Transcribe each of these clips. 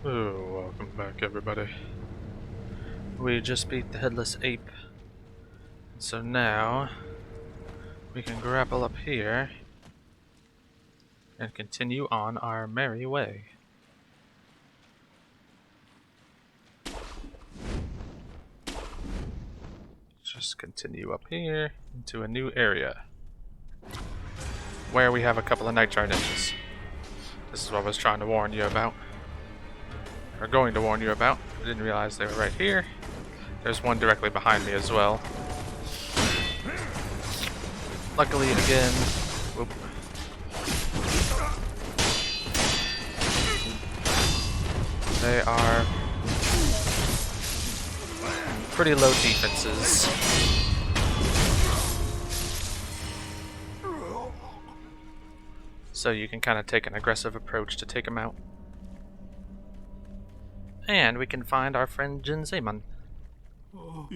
Oh, welcome back, everybody. We just beat the headless ape, so now we can grapple up here and continue on our merry way. Just continue up here into a new area where we have a couple of nitro ninjas. This is what I was trying to warn you about. Or going to warn you about. I didn't realize they were right here. There's one directly behind me as well. Luckily, again, whoop. They are pretty low defenses. So you can kind of take an aggressive approach to take them out. And we can find our friend Jinzeiman. Go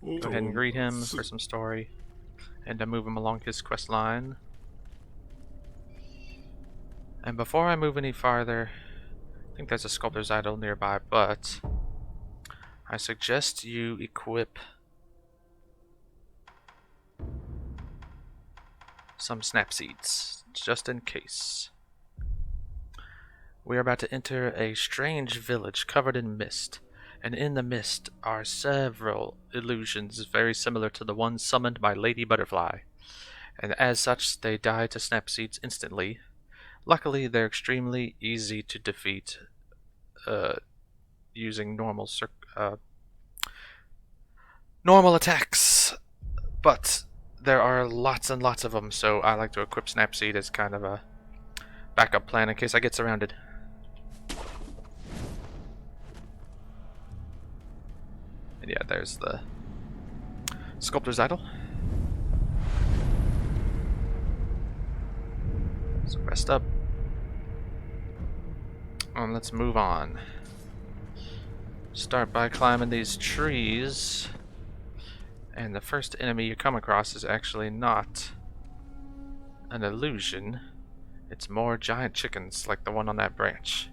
ahead and greet him for some story and to move him along his quest line. And before I move any farther, I think there's a sculptor's idol nearby, but I suggest you equip some snap seeds, just in case. We are about to enter a strange village covered in mist, and in the mist are several illusions very similar to the one summoned by Lady Butterfly, and as such they die to snap seeds instantly. Luckily, they're extremely easy to defeat using normal attacks, but there are lots and lots of them, so I like to equip Snapseed as kind of a backup plan in case I get surrounded. And yeah, there's the sculptor's idol. So rest up. And let's move on. Start by climbing these trees. And the first enemy you come across is actually not an illusion. It's more giant chickens like the one on that branch.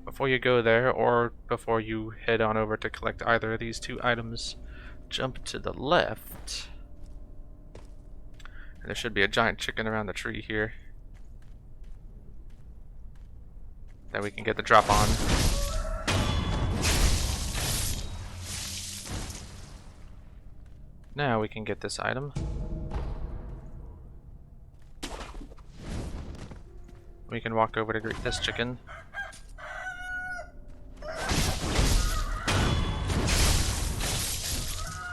Before you go there, or before you head on over to collect either of these two items, jump to the left. And there should be a giant chicken around the tree here that we can get the drop on. Now we can get this item. We can walk over to greet this chicken.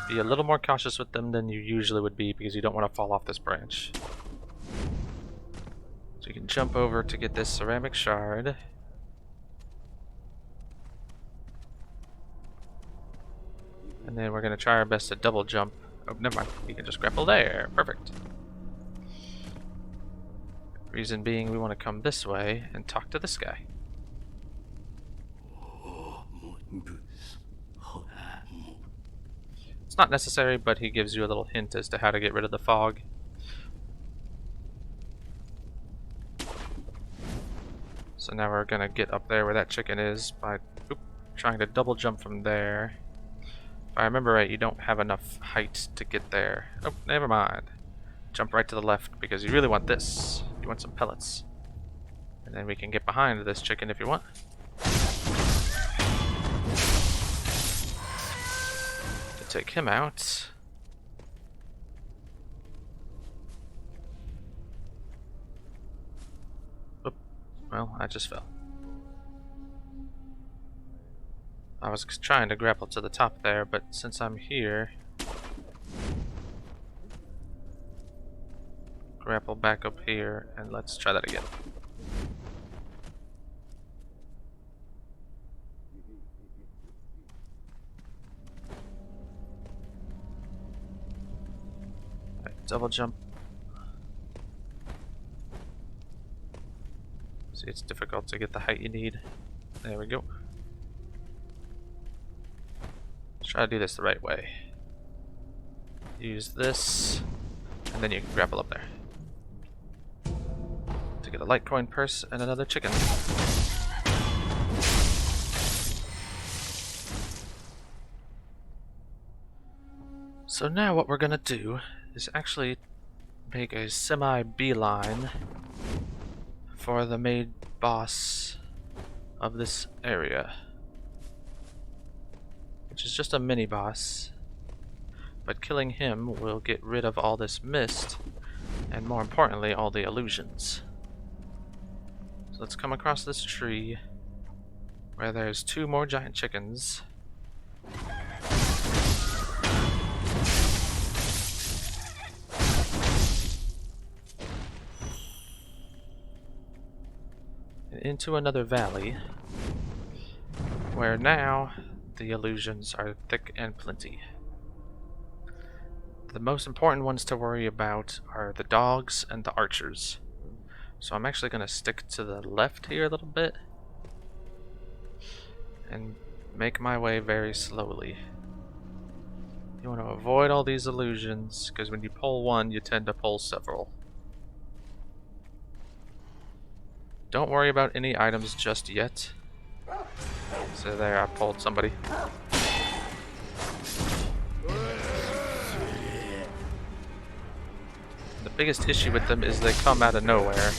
Be a little more cautious with them than you usually would be because you don't want to fall off this branch. So you can jump over to get this ceramic shard. And then we're going to try our best to double jump. Oh, never mind. You can just grapple there. Perfect. Reason being, we want to come this way and talk to this guy. It's not necessary, but he gives you a little hint as to how to get rid of the fog. So now we're going to get up there where that chicken is by trying to double jump from there. If I remember right, you don't have enough height to get there. Oh, never mind. Jump right to the left because you really want this. You want some pellets. And then we can get behind this chicken if you want. To take him out. Oop. Well, I just fell. I was trying to grapple to the top there, but since I'm here, grapple back up here, and let's try that again. Right, double jump. See, it's difficult to get the height you need. There we go. Try to do this the right way. Use this, and then you can grapple up there. to get a Litecoin purse and another chicken. So now what we're gonna do is actually make a semi-beeline for the main boss of this area, which is just a mini-boss, but killing him will get rid of all this mist, and more importantly, all the illusions. So let's come across this tree, where there's 2 more giant chickens. And into another valley, where now the illusions are thick and plenty. The most important ones to worry about are the dogs and the archers. So I'm actually going to stick to the left here a little bit and make my way very slowly. You want to avoid all these illusions, because when you pull one, you tend to pull several. Don't worry about any items just yet. So there, I pulled somebody. The biggest issue with them is they come out of nowhere.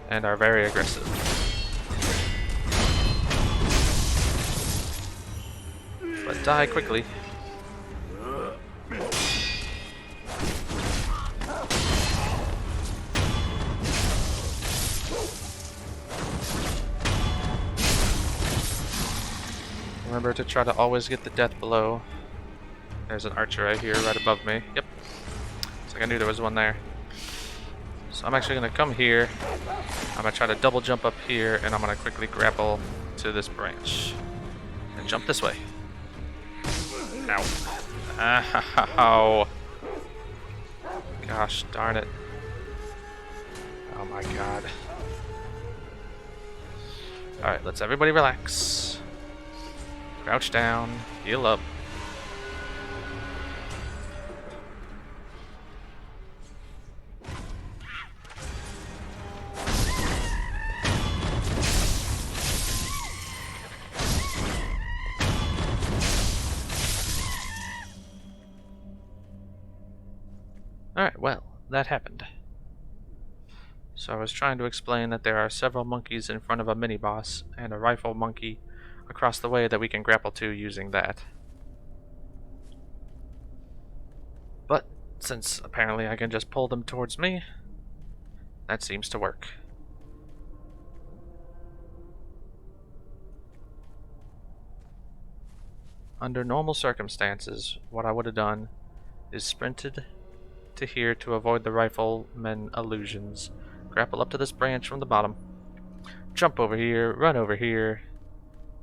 And are very aggressive. But die quickly. Remember to try to always get the death blow. There's an archer right here, right above me. Yep. It's like I knew there was one there. So I'm actually going to come here. I'm going to try to double jump up here, and I'm going to quickly grapple to this branch. And jump this way. Ow. Ow. Gosh darn it. Oh my god. Alright, let's everybody relax. Crouch down, heal up. Alright, well, that happened. So I was trying to explain that there are several monkeys in front of a mini-boss and a rifle monkey across the way that we can grapple to using that. But since apparently I can just pull them towards me, that seems to work. Under normal circumstances, what I would have done is sprinted to here to avoid the riflemen illusions, grapple up to this branch from the bottom, jump over here, run over here.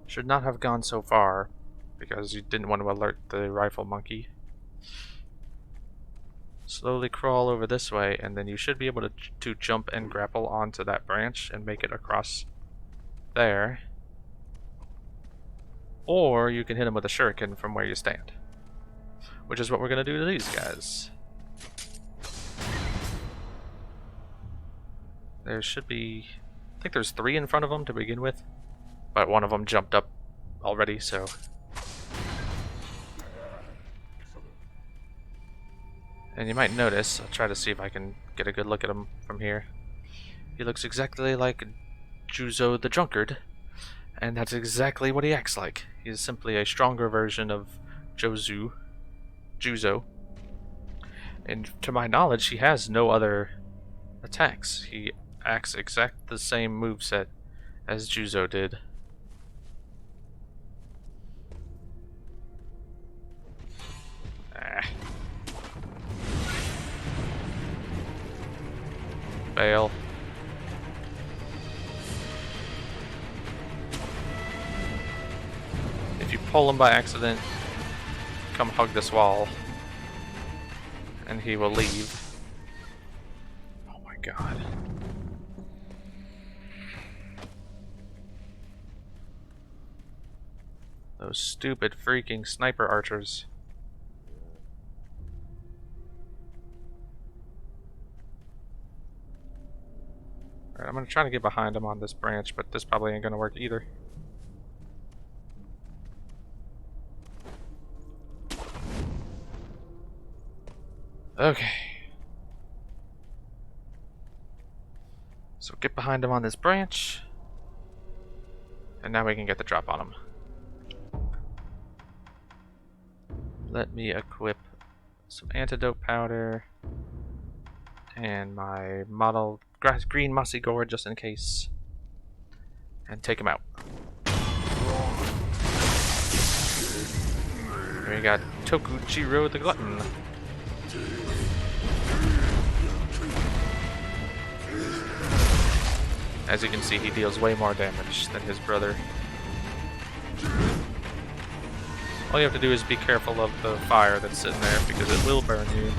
Should not have gone so far, because you didn't want to alert the rifle monkey. Slowly crawl over this way, and then you should be able to jump and grapple onto that branch and make it across there. Or you can hit him with a shuriken from where you stand, which is what we're going to do to these guys. There should be... I think there's 3 in front of them to begin with, but one of them jumped up already, so... And you might notice, I'll try to see if I can get a good look at him from here. He looks exactly like Juzo the Drunkard, and that's exactly what he acts like. He's simply a stronger version of Juzo. And to my knowledge, he has no other attacks. He acts exact the same moveset as Juzo did. Fail. If you pull him by accident, come hug this wall, and he will leave. Oh my god. Those stupid freaking sniper archers. Alright, I'm gonna try to get behind him on this branch, but this probably ain't gonna work either. Okay. So get behind him on this branch. And now we can get the drop on him. Let me equip some antidote powder and my model green mossy gourd just in case. And take him out. Here we got Tokujiro the Glutton. As you can see, he deals way more damage than his brother. All you have to do is be careful of the fire that's sitting there, because it will burn you.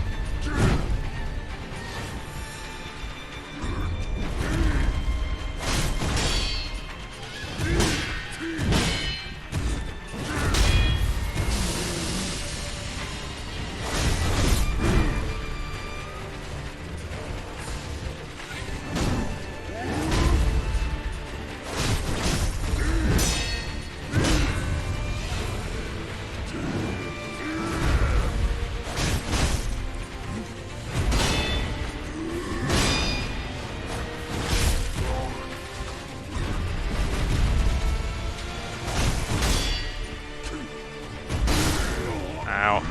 Ow.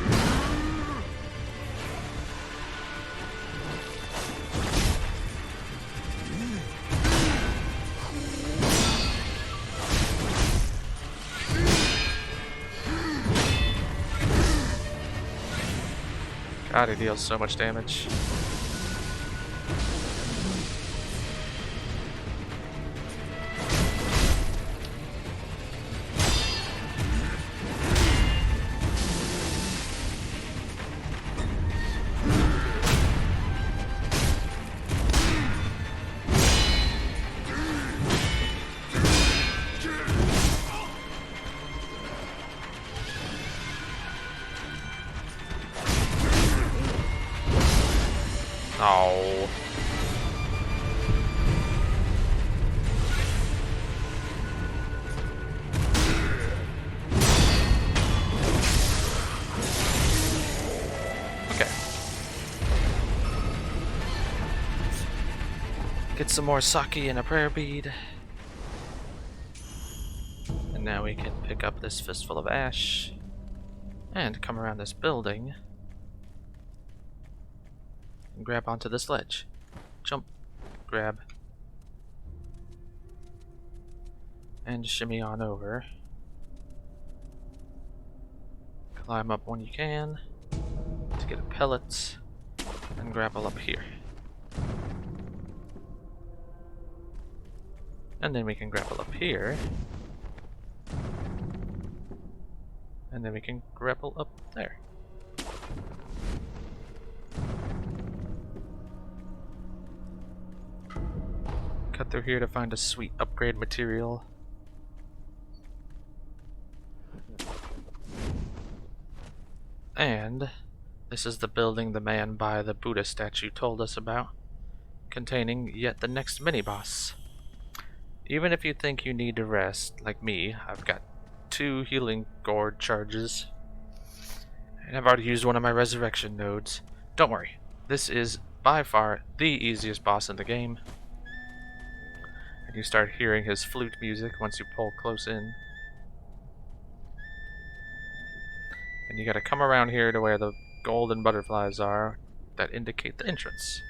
God, he deals so much damage. Oh. Okay. Get some more sake and a prayer bead. And now we can pick up this fistful of ash and come around this building. And grab onto this ledge. Jump, grab, and shimmy on over. Climb up when you can to get a pellet, and grapple up here. And then we can grapple up here. And then we can grapple up there. Cut through here to find a sweet upgrade material. And this is the building the man by the Buddha statue told us about, containing yet the next mini-boss. Even if you think you need to rest, like me, I've got 2 healing gourd charges, and I've already used one of my resurrection nodes. Don't worry, this is by far the easiest boss in the game. And you start hearing his flute music once you pull close in. And you gotta come around here to where the golden butterflies are that indicate the entrance.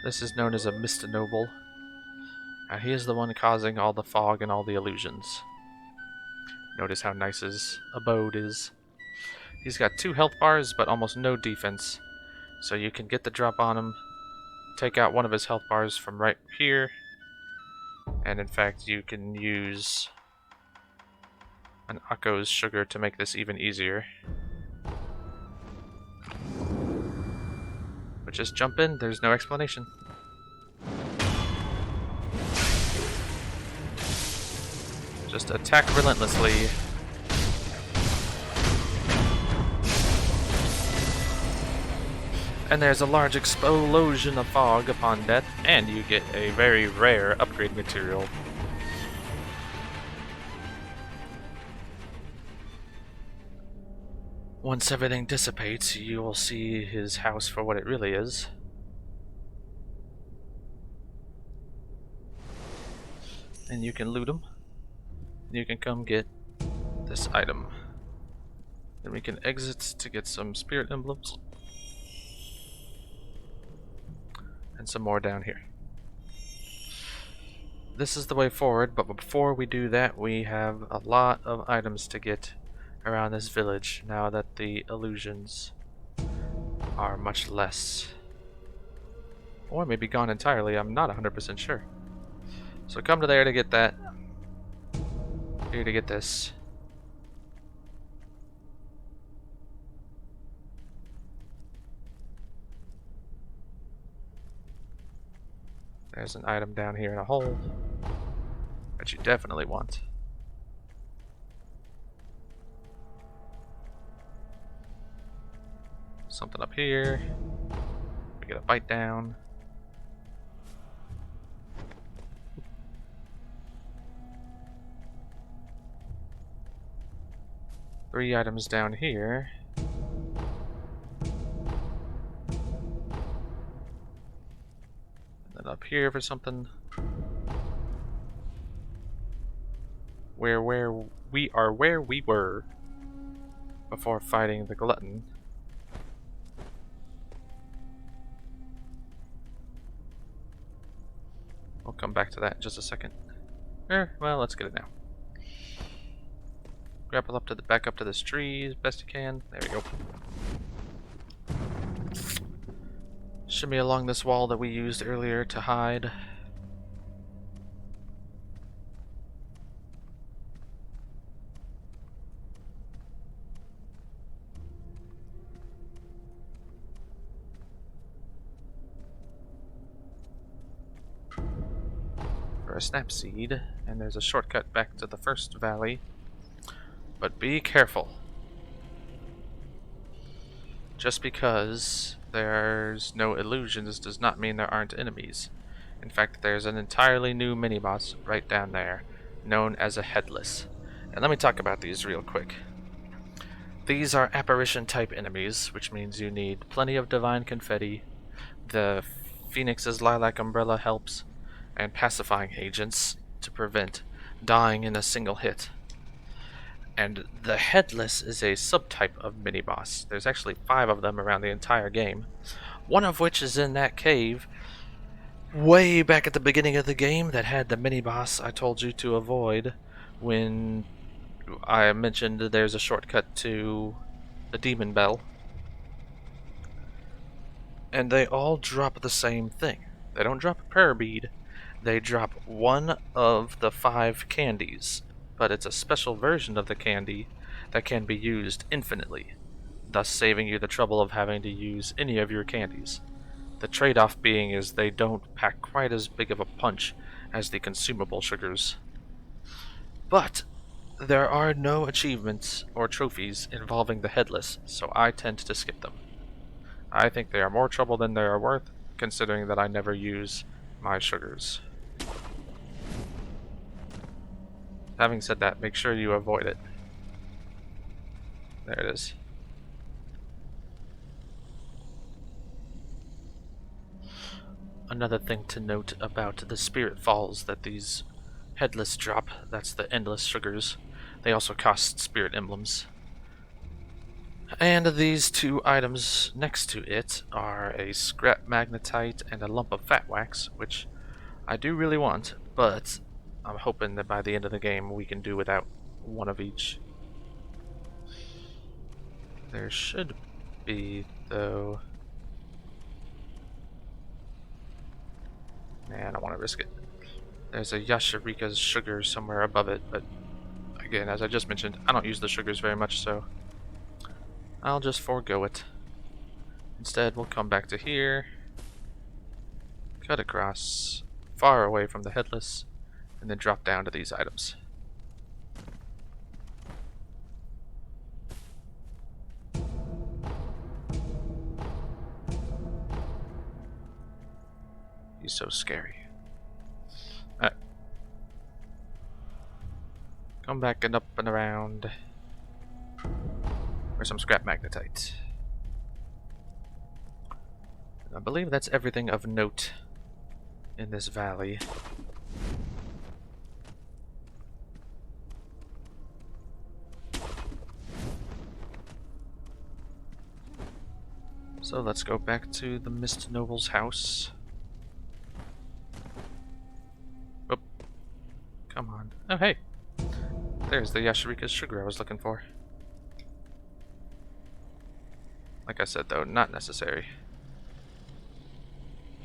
This is known as a Mr. Noble. And he is the one causing all the fog and all the illusions. Notice how nice his abode is. He's got 2 health bars, but almost no defense. So you can get the drop on him, take out one of his health bars from right here, and in fact you can use an Akko's sugar to make this even easier. But just jump in, there's no explanation. Just attack relentlessly. And there's a large explosion of fog upon death, and you get a very rare upgrade material. Once everything dissipates, you will see his house for what it really is. And you can loot him. You can come get this item. Then we can exit to get some spirit emblems. And some more down here. This is the way forward, but before we do that, we have a lot of items to get around this village now that the illusions are much less. Or maybe gone entirely, I'm not 100% sure. So come to there to get that. Here to get this. There's an item down here in a hole that you definitely want. Something up here. We get a bite down. Three items down here. And then up here for something. Where we were before fighting the Glutton. We'll come back to that in just a second. Well, let's get it now. Grapple up to the back up to this tree as best you can. There we go. Shimmy along this wall that we used earlier to hide. For a snap seed, and there's a shortcut back to the first valley. But be careful. Just because there's no illusions does not mean there aren't enemies. In fact, there's an entirely new mini-boss right down there, known as a Headless. And let me talk about these real quick. These are apparition-type enemies, which means you need plenty of divine confetti, the Phoenix's lilac umbrella helps, and pacifying agents to prevent dying in a single hit. And the Headless is a subtype of mini-boss. There's actually 5 of them around the entire game. One of which is in that cave way back at the beginning of the game that had the mini-boss I told you to avoid when I mentioned there's a shortcut to the Demon Bell. And they all drop the same thing. They don't drop a prayer bead. They drop one of the 5 candies, but it's a special version of the candy that can be used infinitely, thus saving you the trouble of having to use any of your candies. The trade-off being is they don't pack quite as big of a punch as the consumable sugars. But there are no achievements or trophies involving the Headless, so I tend to skip them. I think they are more trouble than they are worth, considering that I never use my sugars. Having said that, make sure you avoid it. There it is. Another thing to note about the spirit falls that these Headless drop, that's the endless sugars. They also cost spirit emblems. And these 2 items next to it are a scrap magnetite and a lump of fat wax, which I do really want, but I'm hoping that by the end of the game we can do without one of each. There should be, though. Nah, I don't want to risk it. There's a Yasharika's sugar somewhere above it, but again, as I just mentioned, I don't use the sugars very much, so I'll just forego it. Instead, we'll come back to here, cut across, far away from the Headless, and then drop down to these items. He's so scary. Alright. Come back and up and around. For some scrap magnetite. I believe that's everything of note in this valley. So let's go back to the Mist Noble's house. Oh, come on. Oh, hey. There's the Yasharika's sugar I was looking for. Like I said, though, not necessary.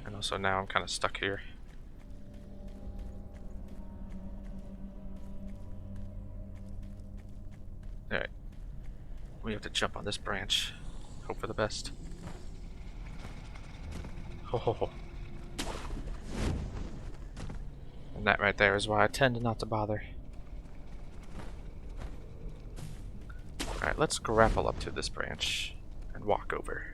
And also now I'm kind of stuck here. Alright. We have to jump on this branch. Hope for the best. Ho ho ho. And that right there is why I tend not to bother. Alright, let's grapple up to this branch and walk over.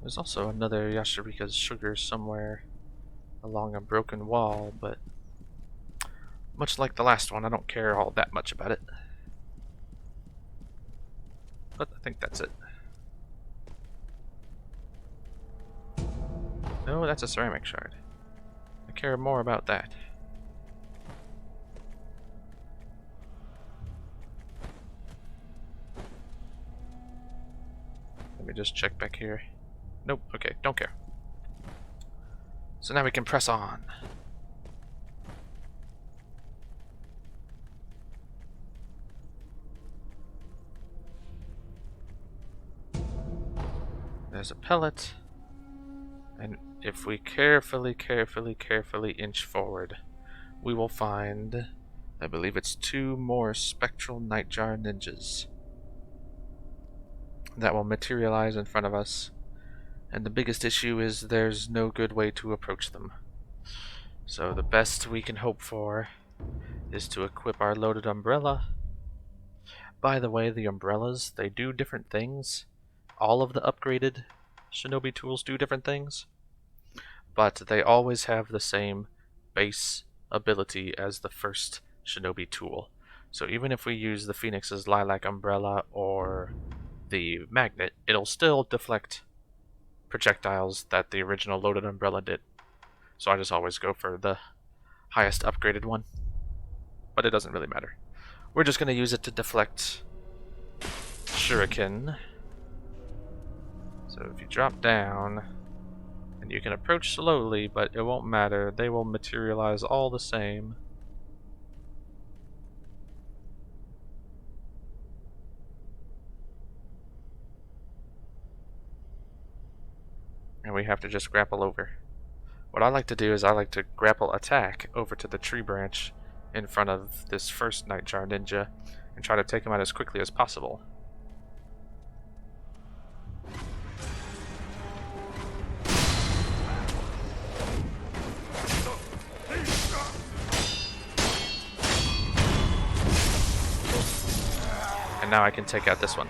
There's also another Yasharika's sugar somewhere along a broken wall, but much like the last one, I don't care all that much about it. But I think that's it. No, that's a ceramic shard. I care more about that. Let me just check back here. Nope, okay, don't care. So now we can press on. There's a pellet. And if we carefully inch forward, we will find, I believe it's 2 more spectral nightjar ninjas that will materialize in front of us. And the biggest issue is there's no good way to approach them. So the best we can hope for is to equip our loaded umbrella. By the way, the umbrellas, they do different things. All of the upgraded shinobi tools do different things, but they always have the same base ability as the first shinobi tool. So even if we use the Phoenix's lilac umbrella or the magnet, it'll still deflect projectiles that the original loaded umbrella did. So I just always go for the highest upgraded one. But it doesn't really matter. We're just going to use it to deflect shuriken. So if you drop down, and you can approach slowly, but it won't matter. They will materialize all the same. And we have to just grapple over. What I like to do is I like to grapple attack over to the tree branch in front of this first Nightjar Ninja and try to take him out as quickly as possible. And now I can take out this one.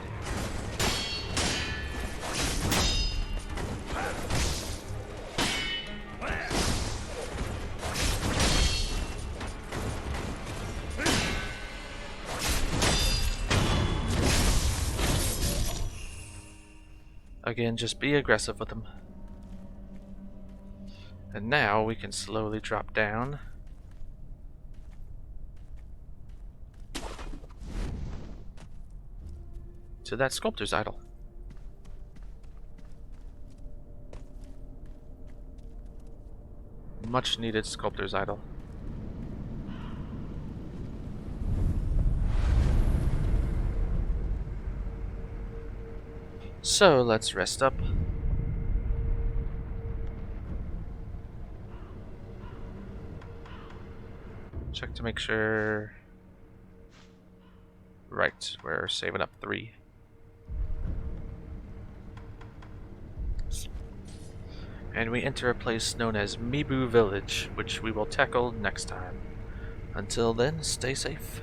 Again, just be aggressive with them. And now we can slowly drop down. To that sculptor's idol. Much needed sculptor's idol. So let's rest up. Check to make sure. Right, we're saving up 3. and we enter a place known as Mibu Village, which we will tackle next time. Until then, stay safe.